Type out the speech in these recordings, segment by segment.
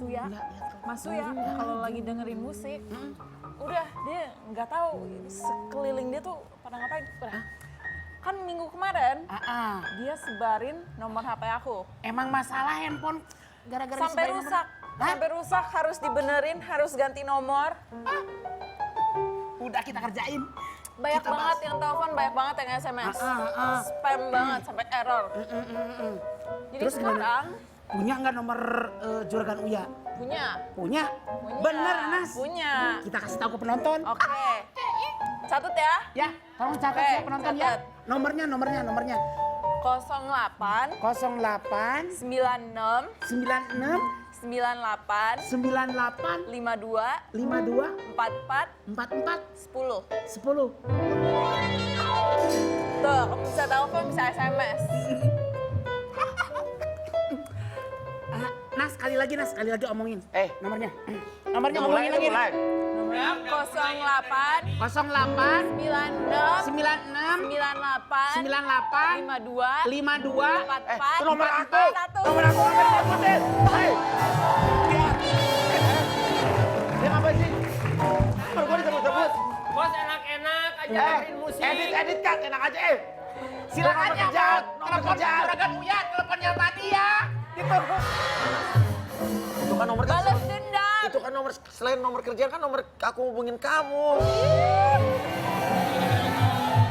Uya. Mas Uya kalau lagi dengerin musik, udah dia nggak tahu sekeliling dia tuh pada ngapain. Udah. Kan minggu kemarin dia sebarin nomor HP aku. Emang masalah handphone gara-gara Sampai rusak. Sampai rusak harus dibenerin, harus ganti nomor. Udah kita kerjain. Banyak Kita banget yang telepon, banyak banget yang SMS. Spam banget sampai error. Jadi Terus sekarang punya nggak nomor juragan Uya? punya. Punya? Punya. Bener Nas? Punya. Kita kasih tahu ke penonton. Oke. Catat ya. Ya, tolong catat Oke, ya penonton catat. ya. Nomornya. 08 08 96 96 98 98 52 52 44 44 10. 10. Tuh, kamu bisa telepon, bisa SMS. Nas, sekali lagi omongin. Nomornya. Nomornya Mulai, omongin lagi. mulai. Nomornya 08 08 96 96 98 98 52 52 44 Itu nomor aku. 41. Nomor aku nggak disebutin. Hei. Dia ngapain sih? Nomor gua disebut-sebut. Bos enak-enak aja dengerin musik. Edit kan, enak aja Silakan Nomor ya, kerjaan, Bos. nomor Telepon kerjaan. juragan Uya, telepon yang tadi ya. Gitu. Itu kan nomor Balas dendam. Itu kan nomor selain nomor kerjaan kan nomor aku hubungin kamu.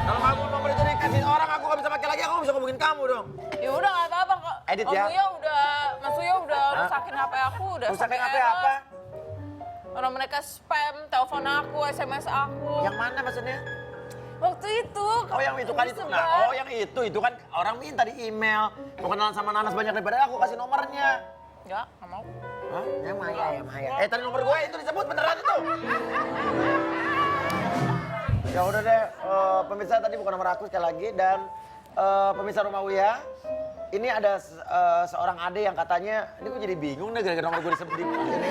Kalau kamu nomor itu dikasih orang aku nggak bisa pakai lagi, aku nggak bisa hubungin kamu dong. Ya udah nggak apa-apa kok. Edit Om ya. Uya udah, Mas Uya udah rusakin HP aku, udah Rusakin sampai HP error. apa? Orang mereka spam, telepon aku, SMS aku. Yang mana maksudnya? Waktu itu. Oh yang itu kan itu. Nah, oh yang itu kan orang minta di email. Mau kenalan sama Nanas banyak daripada aku kasih nomornya. Enggak, nggak mau. Hah? Yang Maya, yang Maya. Tadi nomor gue itu disebut beneran itu. Ya udah deh, pemirsa tadi bukan nomor aku sekali lagi dan pemirsa Rumah Uya. Ini ada seorang ade yang katanya, ini gue jadi bingung deh gara-gara nomor gue disebut di sini.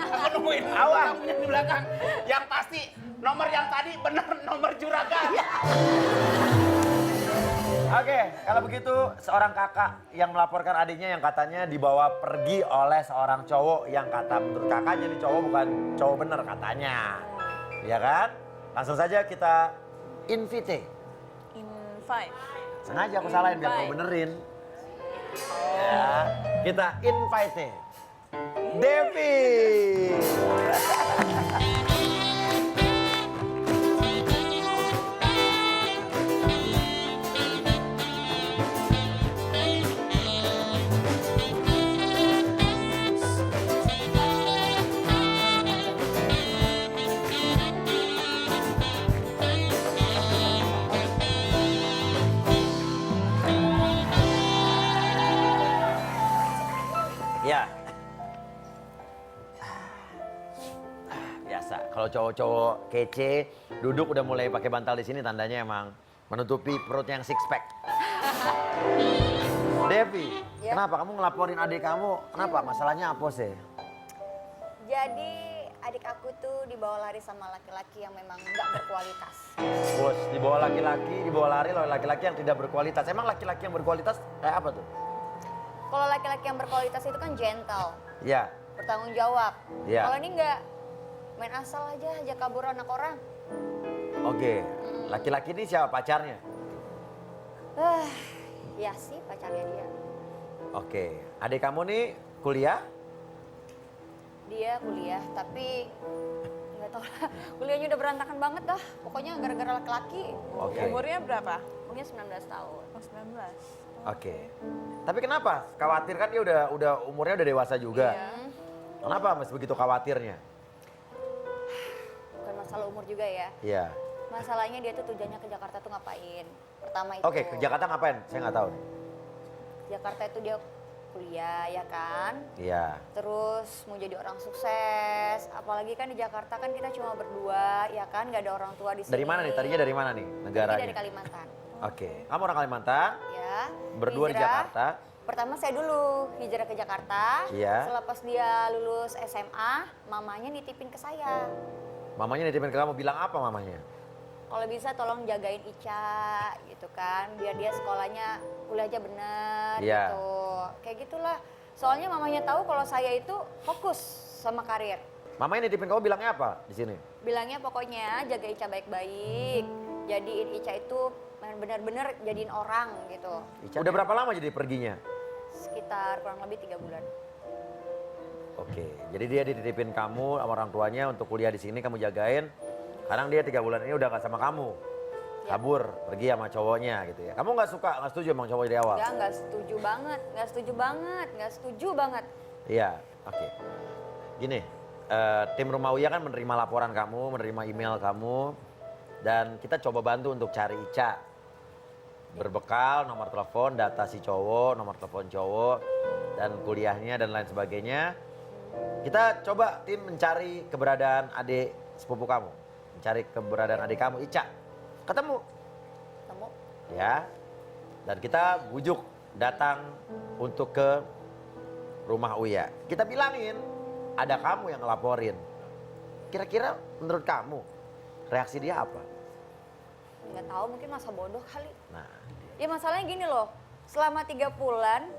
Aku nungguin Awang. kamunya di belakang. Yang pasti nomor yang tadi bener nomor juragan. Oke, kalau begitu seorang kakak yang melaporkan adiknya yang katanya dibawa pergi oleh seorang cowok yang kata menurut kakaknya nih cowok bukan cowok bener katanya. Iya kan? Langsung saja kita invite. Invite. Sengaja aku salahin biar kau benerin. Ya, kita invite. Devi. Ya. Biasa, kalau cowok-cowok kece duduk udah mulai pakai bantal di sini tandanya emang menutupi perutnya yang six pack. Devi, kenapa kamu ngelaporin adik kamu? Kenapa? Masalahnya apa sih? Jadi adik aku tuh dibawa lari sama laki-laki yang memang nggak berkualitas. Bos, dibawa laki-laki, dibawa lari oleh laki-laki yang tidak berkualitas. Emang laki-laki yang berkualitas kayak apa tuh? Kalau laki-laki yang berkualitas itu kan gentle, Ya, bertanggung jawab. Iya. Kalau ini nggak, main asal aja, ajak kabur anak orang. oke. Laki-laki ini siapa pacarnya? Ya sih pacarnya dia. Oke, adik kamu nih kuliah? Dia kuliah, tapi nggak tahu lah. Kuliahnya udah berantakan banget dah. Pokoknya gara-gara laki-laki. Oke. Umurnya berapa? Umurnya 19 tahun. Oh, 19. Oke. Tapi kenapa? Khawatir kan dia udah umurnya udah dewasa juga. Iya. Kenapa masih begitu khawatirnya? Bukan masalah umur juga ya. Iya. Masalahnya dia tuh tujuannya ke Jakarta tuh ngapain? Pertama itu. Oke, ke Jakarta ngapain? Saya nggak tahu. Jakarta itu dia kuliah ya kan. Iya. Terus mau jadi orang sukses. Apalagi kan di Jakarta kan kita cuma berdua ya kan. Gak ada orang tua di sini. Dari mana nih? Tadinya dari mana nih Tadinya negaranya? dari Kalimantan. Oke. Kamu orang Kalimantan, Ya. berdua di hijrah. Jakarta. Pertama saya dulu hijrah ke Jakarta. Iya. Selepas dia lulus SMA, mamanya nitipin ke saya. Mamanya nitipin ke kamu, bilang apa mamanya? Kalau bisa tolong jagain Ica gitu kan. Biar dia sekolahnya kuliah aja bener Iya. gitu. Kayak gitulah. Soalnya mamanya tahu kalau saya itu fokus sama karir. Mamanya nitipin kamu bilangnya apa di sini? Bilangnya pokoknya jaga Ica baik-baik. Jadiin Ica itu benar-benar jadiin orang gitu. Udah berapa lama jadi perginya? Sekitar kurang lebih 3 bulan. Oke, jadi dia dititipin kamu sama orang tuanya untuk kuliah di sini, kamu jagain. Sekarang dia 3 bulan ini udah gak sama kamu. Ya. Kabur, pergi sama cowoknya gitu ya. Kamu gak suka, gak setuju sama cowok dari awal? Nggak setuju banget, nggak setuju banget, nggak setuju banget. Iya, oke. Gini, tim Rumah Uya kan menerima laporan kamu, menerima email kamu. Dan kita coba bantu untuk cari Ica. Berbekal nomor telepon, data si cowok, nomor telepon cowok, dan kuliahnya dan lain sebagainya. Kita coba tim mencari keberadaan adik sepupu kamu. Mencari keberadaan adik kamu, Ica. Ketemu. Temu. Ya. Dan kita bujuk datang untuk ke Rumah Uya. Kita bilangin, ada kamu yang ngelaporin. Kira-kira menurut kamu, reaksi dia apa? Nggak tahu, mungkin masa bodoh kali. Nah, Ya masalahnya gini loh, selama 3 bulan,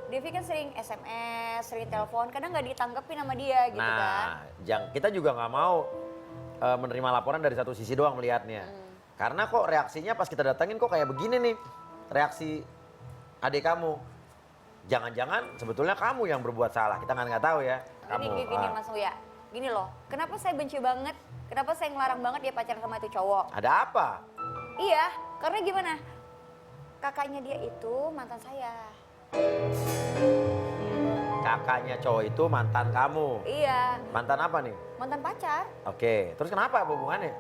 Devi kan sering SMS, sering telepon, kadang nggak ditanggepin sama dia gitu kan. kita juga nggak mau menerima laporan dari satu sisi doang melihatnya. Karena kok reaksinya pas kita datangin kok kayak begini nih, reaksi adik kamu. Jangan-jangan sebetulnya kamu yang berbuat salah, kita nggak tahu ya. Gini Mas Uya, gini loh, kenapa saya benci banget, kenapa saya ngelarang banget dia pacaran sama itu cowok? Ada apa? Iya, karena gimana? Kakaknya dia itu mantan saya. Kakaknya cowok itu mantan kamu. Iya, Mantan apa nih? mantan pacar. Oke, terus kenapa hubungannya?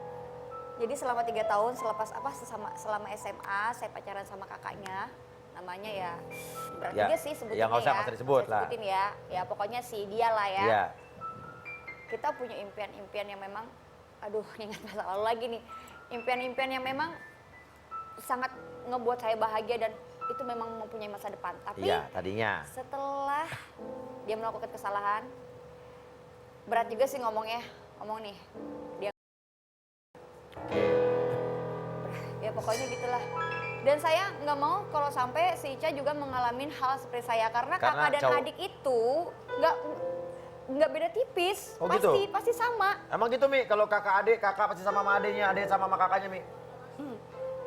Jadi selama 3 tahun selama SMA saya pacaran sama kakaknya. Namanya ya berat Ya, juga sih sebutinnya ya nggak usah disebut Saya lah. sebutin ya. Ya pokoknya si dia lah ya. Iya. Kita punya impian-impian yang memang aduh ingat masa lalu lagi nih. Impian-impian yang memang sangat ngebuat saya bahagia dan itu memang mempunyai masa depan. Tapi Iya, tadinya. setelah dia melakukan kesalahan, berat juga sih ngomong nih. Dia ya pokoknya gitulah. Dan saya nggak mau kalau sampai si Ica juga mengalami hal seperti saya karena kakak dan adik itu nggak beda tipis. Oh, pasti gitu? pasti sama. Emang gitu Mi, kalau kakak pasti sama adiknya, adik sama kakaknya Mi?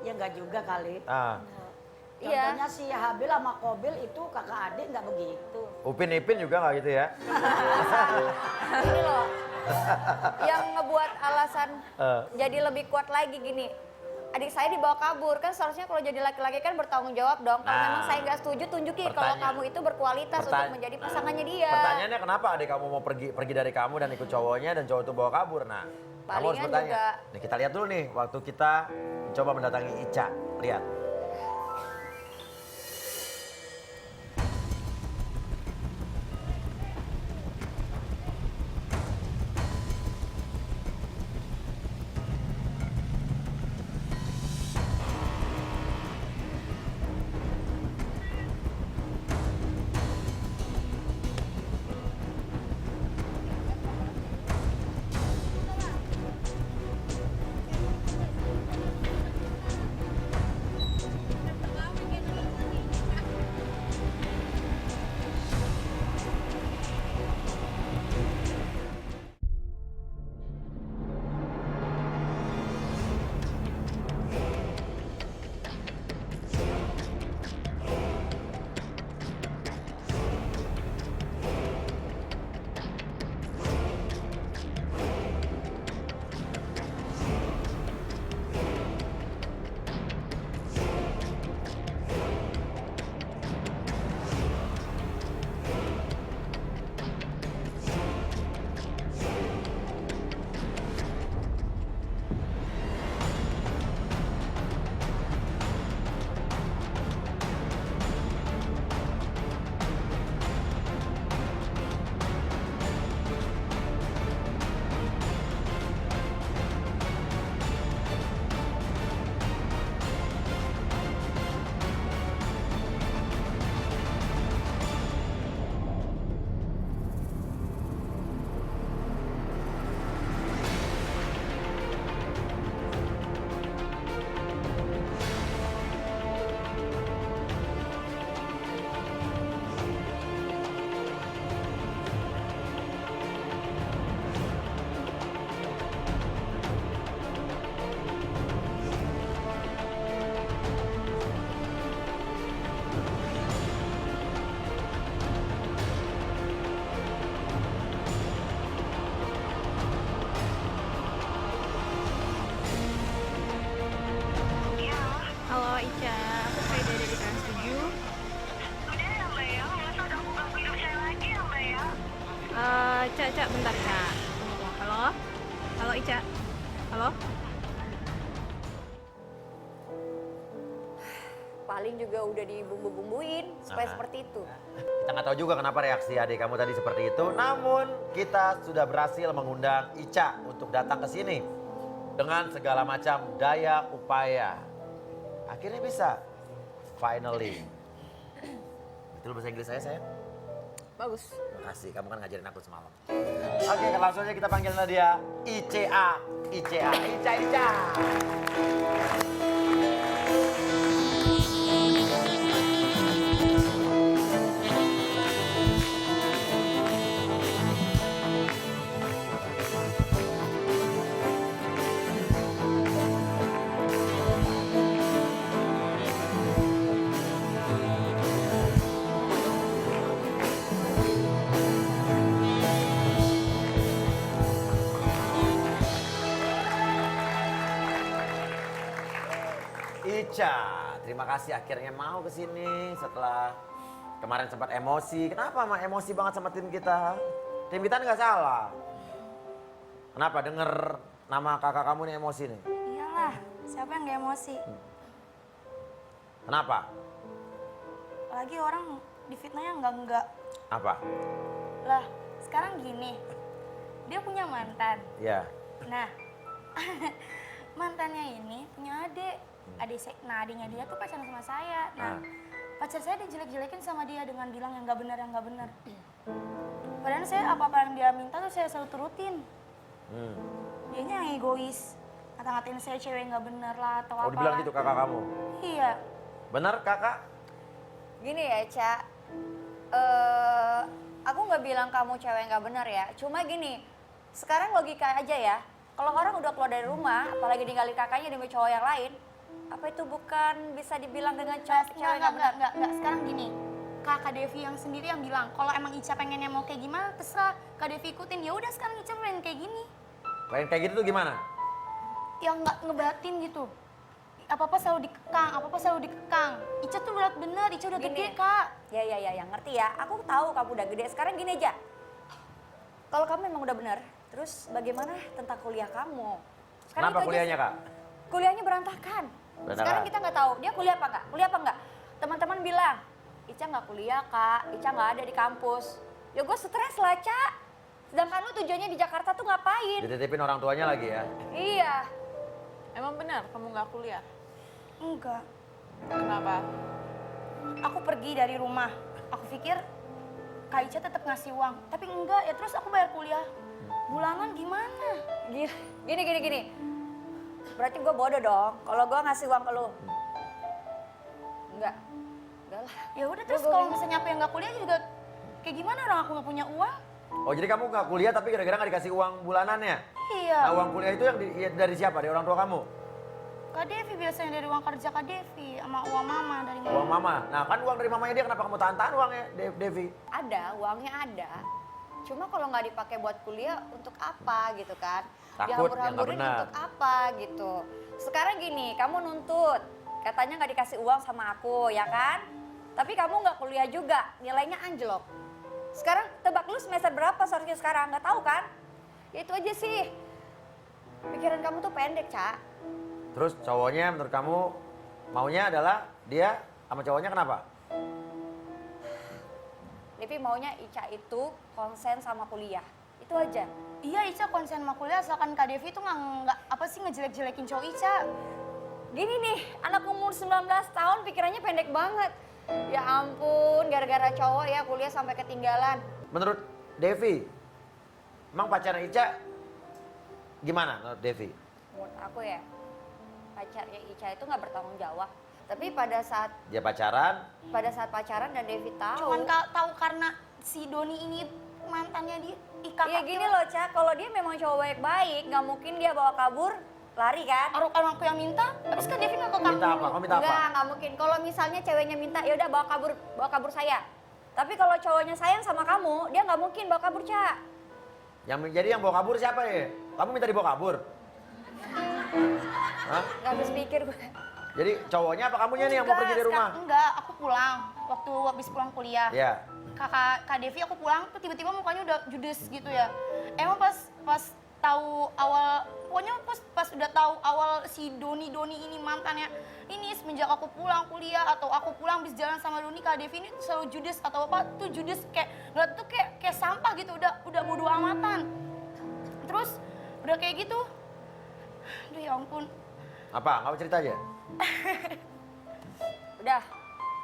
Ya nggak juga kali. Ah. Iya. Contohnya si Habil sama Kobil itu kakak adik nggak begitu. Upin Ipin juga nggak gitu ya? Ini loh, yang ngebuat alasan jadi lebih kuat lagi gini. Adik saya dibawa kabur, kan seharusnya kalau jadi laki-laki kan bertanggung jawab dong. Kalau memang saya nggak setuju, tunjukin kalau kamu itu berkualitas untuk menjadi pasangannya dia. Pertanyaannya kenapa adik kamu mau pergi dari kamu dan ikut cowoknya dan cowok itu bawa kabur? Nah, kamu harus Palingan bertanya. juga. Nih kita lihat dulu nih, waktu kita coba mendatangi Ica. Lihat. juga udah dibumbu-bumbuin supaya seperti itu. Kita nggak tahu juga kenapa reaksi adik kamu tadi seperti itu. Namun kita sudah berhasil mengundang Ica untuk datang ke sini dengan segala macam daya upaya. Akhirnya bisa, finally. Betul bahasa Inggris saya sayang? Bagus. Terima kasih, kamu kan ngajarin aku semalam. Oke, langsung aja kita panggil dia ICA. Ica. Ica, terima kasih akhirnya mau ke sini setelah kemarin sempat emosi. Kenapa mah emosi banget sama tim kita? Tim kita nggak salah. Kenapa denger nama kakak kamu nih emosi nih? Iyalah, siapa yang gak emosi? Kenapa? Apalagi orang difitnahnya enggak. Apa? Lah, sekarang gini, dia punya mantan. Ya. Nah, mantannya ini punya adik. Nah adiknya dia tuh pacaran sama saya. Nah, pacar saya dijelek-jelekin sama dia dengan bilang yang nggak benar. Padahal saya apa-apa yang dia minta tuh saya selalu turutin. Dianya yang egois, ngata-ngatain saya cewek nggak benar lah atau apa. Oh dibilang gitu kakak kamu? Iya. Benar kakak? Gini ya, Ca. Aku nggak bilang kamu cewek nggak benar ya. Cuma gini, sekarang logika aja ya. Kalau orang udah keluar dari rumah, apalagi ninggalin kakaknya demi cowok yang lain, apa itu bukan bisa dibilang dengan cewek nggak benar? Enggak. Sekarang gini, Kak Devi yang sendiri yang bilang, kalau emang Ica pengennya mau kayak gimana, terserah Kak Devi ikutin. Ya udah sekarang Ica pengen kayak gini. Pengen kayak gitu tuh gimana? Yang nggak ngebatin gitu. Apa-apa selalu dikekang. Ica tuh berat bener, Ica udah gede, Kak. Ya, ngerti ya. Aku tahu kamu udah gede. Sekarang gini aja. Kalau kamu memang udah benar, terus bagaimana tentang kuliah kamu? Sekarang Kenapa itu aja kuliahnya sih. kak? Kuliahnya berantakan. Sekarang kita nggak tahu dia kuliah apa enggak. Teman-teman bilang, Ica nggak kuliah kak, Ica nggak ada di kampus. Ya gue stres lah, Ca. Sedangkan lu tujuannya di Jakarta tuh ngapain? Dititipin orang tuanya lagi ya? Iya. Emang benar kamu nggak kuliah? Enggak. Kenapa? Aku pergi dari rumah. Aku pikir Kak Ica tetap ngasih uang. Tapi enggak, ya terus aku bayar kuliah. Bulanan gimana? Gini. Berarti gue bodoh dong kalau gue ngasih uang ke lu. Enggak lah. Ya udah terus kalau misalnya aku yang nggak kuliah juga kayak gimana orang aku nggak punya uang? Oh jadi kamu nggak kuliah tapi gara-gara nggak dikasih uang bulanannya? Iya. Nah uang kuliah itu yang dari siapa? Dari orang tua kamu? Kak Devi biasanya dari uang kerja Kak Devi sama uang mama dari mama. Uang mama. Nah kan uang dari mamanya dia kenapa kamu tahan-tahan uangnya Devi? Ada, uangnya ada. Cuma kalau nggak dipakai buat kuliah untuk apa gitu kan? Takut Dihambur-hamburin yang nggak benar. untuk apa gitu. Sekarang gini, kamu nuntut. Katanya nggak dikasih uang sama aku, ya kan? Tapi kamu nggak kuliah juga, nilainya anjlok. Sekarang tebak lu semester berapa seharusnya sekarang? Nggak tahu kan? Ya itu aja sih. Pikiran kamu tuh pendek, Ca. Terus cowoknya menurut kamu maunya adalah dia sama cowoknya kenapa? Devi maunya Ica itu konsen sama kuliah. Itu aja. Iya Ica konsen sama kuliah asalkan Kak Devi itu nggak apa sih ngejelek-jelekin cowok Ica. Gini nih, anak umur 19 tahun pikirannya pendek banget. Ya ampun, gara-gara cowok ya kuliah sampai ketinggalan. Menurut Devi, emang pacarnya Ica gimana menurut Devi? Menurut aku ya, pacarnya Ica itu nggak bertanggung jawab. Tapi pada saat Dia pacaran, pacaran dan Devi tahu. Cuman tahu karena si Doni ini mantannya dia kakak. Iya gini loh, Ca, kalau dia memang cowok baik-baik, nggak mungkin dia bawa kabur, lari kan? Orang aku yang minta, habis kan Devi nggak ke kamu. minta apa? Kamu minta apa? Nggak mungkin. Kalau misalnya ceweknya minta, ya udah bawa kabur saya. Tapi kalau cowoknya sayang sama kamu, dia nggak mungkin bawa kabur, Ca. Jadi yang bawa kabur siapa ya? Kamu minta dibawa kabur? Hah? Nggak habis pikir gue. Jadi cowoknya apa kamunya nih yang mau pergi dari rumah? Enggak, aku pulang. Waktu habis pulang kuliah. Iya. Kak Devi aku pulang tuh tiba-tiba mukanya udah judes gitu ya. Emang pas tahu awal pokoknya pas udah tahu awal si Doni ini mantannya ini semenjak aku pulang kuliah atau aku pulang bis jalan sama Doni, Kak Devi ini selalu judes atau apa tuh judes kayak ngeliat tuh kayak sampah gitu, udah bodo amatan. Terus udah kayak gitu, aduh ya ampun. Apa? Nggak mau cerita aja? Udah.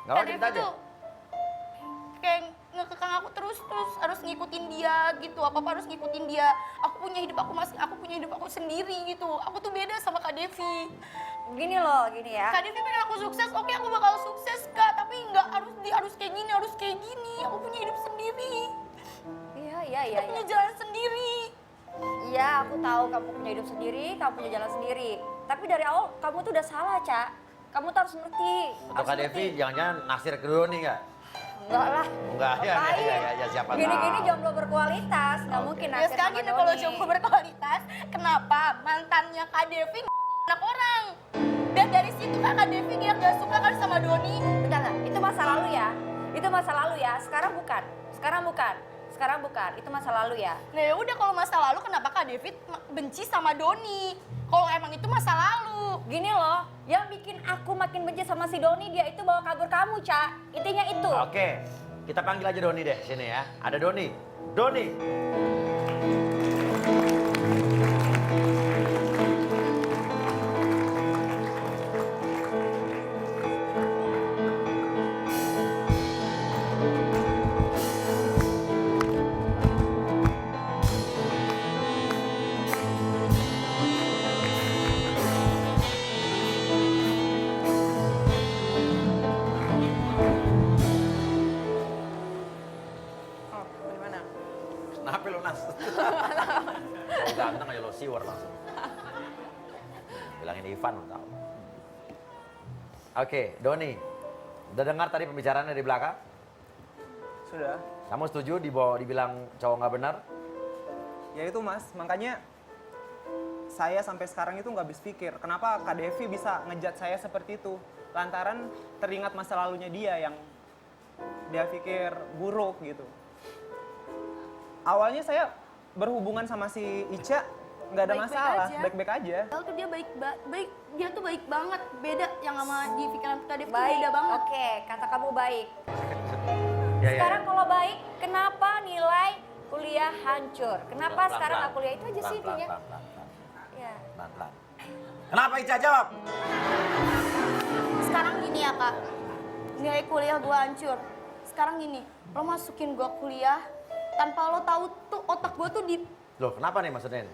Nggak mau Kak cerita Devi aja? tuh kayak ngekekang aku terus harus ngikutin dia gitu, apa-apa harus ngikutin dia. Aku punya hidup aku sendiri gitu. Aku tuh beda sama Kak Devi. Gini loh, gini ya. Kak Devi pengen aku sukses, oke aku bakal sukses Kak, tapi nggak harus kayak gini. Aku punya hidup sendiri. Iya. Aku punya jalan sendiri. Iya, aku tahu kamu punya hidup sendiri, kamu punya jalan sendiri. Tapi dari awal kamu tuh udah salah, Ca. Kamu tuh harus ngerti. Atau Kak Devi jangan-jangan naksir ke Doni nggak? Enggak lah. Enggak, ya siapa tahu. Gini-gini jomblo berkualitas, nggak Oke. mungkin Ya naksir sekarang sama gini, kalau Doni. jomblo berkualitas, kenapa mantannya Kak Devi anak orang? Dan dari situ kan Kak Devi dia nggak suka kan sama Doni. Bentar, itu masa lalu ya. Itu masa lalu ya. Sekarang bukan. Itu masa lalu ya. Nah ya udah, kalau masa lalu kenapa Kak Devi benci sama Doni? Kalau emang itu masa lalu. Gini loh, yang bikin aku makin benci sama si Doni, dia itu bawa kabur kamu, Ca. Intinya itu. Oke, kita panggil aja Doni deh sini ya. Ada Doni. Doni. Oh, gimana? Kenapa lu Nas? Ganteng aja lo siwar langsung. Bilangin Ivan lu tahu. Oke, Doni. Udah dengar tadi pembicaraannya di belakang? Sudah. Kamu setuju dibilang cowok nggak benar? Ya itu Mas, makanya saya sampai sekarang itu nggak habis pikir. Kenapa Kak Devi bisa ngejat saya seperti itu? Lantaran teringat masa lalunya dia yang dia pikir buruk gitu. Awalnya saya berhubungan sama si Ica nggak ada Baik-baik masalah, aja. baik-baik aja. Padahal tuh dia baik, dia tuh baik banget. Beda yang sama di pikiran Kak Devi tuh Baik, beda banget. oke, kata kamu baik. Ya, Sekarang kalau baik, kenapa nilai kuliah hancur? Kenapa Pelan-pelan. sekarang nggak kuliah? Itu aja sih Pelan-pelan, intinya. pelan-pelan. Ya. Pelan-pelan. Kenapa Ica jawab? Sekarang gini ya Kak, nilai kuliah gua hancur. Sekarang gini, lo masukin gua kuliah tanpa lo tahu tuh otak gua tuh di... Loh, kenapa nih maksudnya?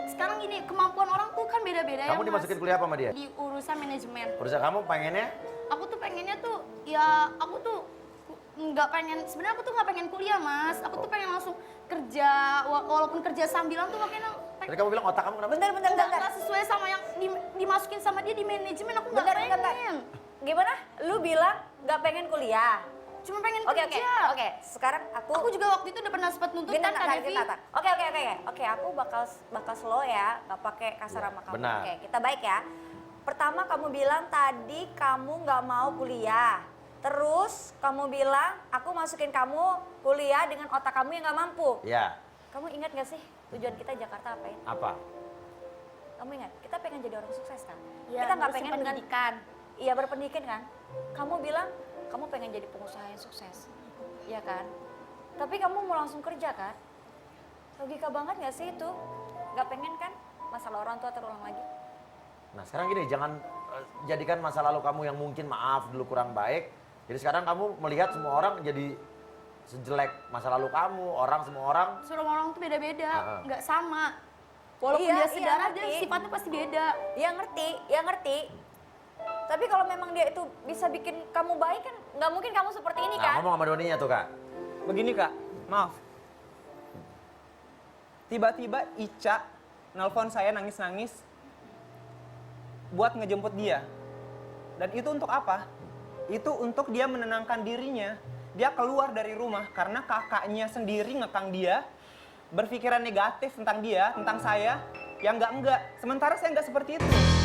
Sekarang gini, kemampuan orang tuh kan beda-beda ya Kamu Mas. dimasukin kuliah apa sama dia? Di urusan manajemen. Urusan kamu pengennya? Aku tuh pengennya tuh, ya aku tuh nggak pengen, sebenarnya aku tuh nggak pengen kuliah Mas. Aku tuh pengen langsung kerja, walaupun kerja sambilan tuh makanya Tadi kamu bilang otak kamu kenapa? Bentar. nggak sesuai sama yang dimasukin sama dia di manajemen. Aku nggak pengen. Bentar. Gimana? Lu bilang nggak pengen kuliah? Cuma pengen Oke. kerja. Sekarang Aku juga waktu itu udah pernah sempat nuntut kan Kak Devi. Oke, aku bakal slow ya, nggak pakai kasar sama kamu. Benar. Oke, kita baik ya. Pertama kamu bilang tadi kamu nggak mau kuliah. Terus kamu bilang aku masukin kamu kuliah dengan otak kamu yang nggak mampu. Ya, Kamu ingat gak sih tujuan kita Jakarta apa ya? apa? Kamu ingat? Kita pengen jadi orang sukses kan? Iya, kita nggak harus pengen dengan pendidikan. Iya berpendidikan kan? Kamu bilang kamu pengen jadi pengusaha yang sukses, iya kan? Tapi kamu mau langsung kerja kan? Logika banget gak sih itu? Gak pengen kan masalah orang tua terulang lagi? Nah sekarang gini, jangan jadikan masa lalu kamu yang mungkin maaf dulu kurang baik. Jadi sekarang kamu melihat semua orang jadi sejelek masa lalu kamu, semua orang. Semua orang tuh beda-beda, Heeh. nggak sama. Walaupun Iya, dia iya, sedarah, dia ngerti. sifatnya pasti beda. Ya ngerti. Tapi kalau memang dia itu bisa bikin kamu baik kan, nggak mungkin kamu seperti ini Nah, kan? ngomong sama Doninya tuh Kak. Begini Kak, maaf. Tiba-tiba Ica nelpon saya nangis-nangis buat ngejemput dia. Dan itu untuk apa? Itu untuk dia menenangkan dirinya. Dia keluar dari rumah karena kakaknya sendiri ngekang dia, berpikiran negatif tentang dia, tentang saya, yang enggak. Sementara saya enggak seperti itu.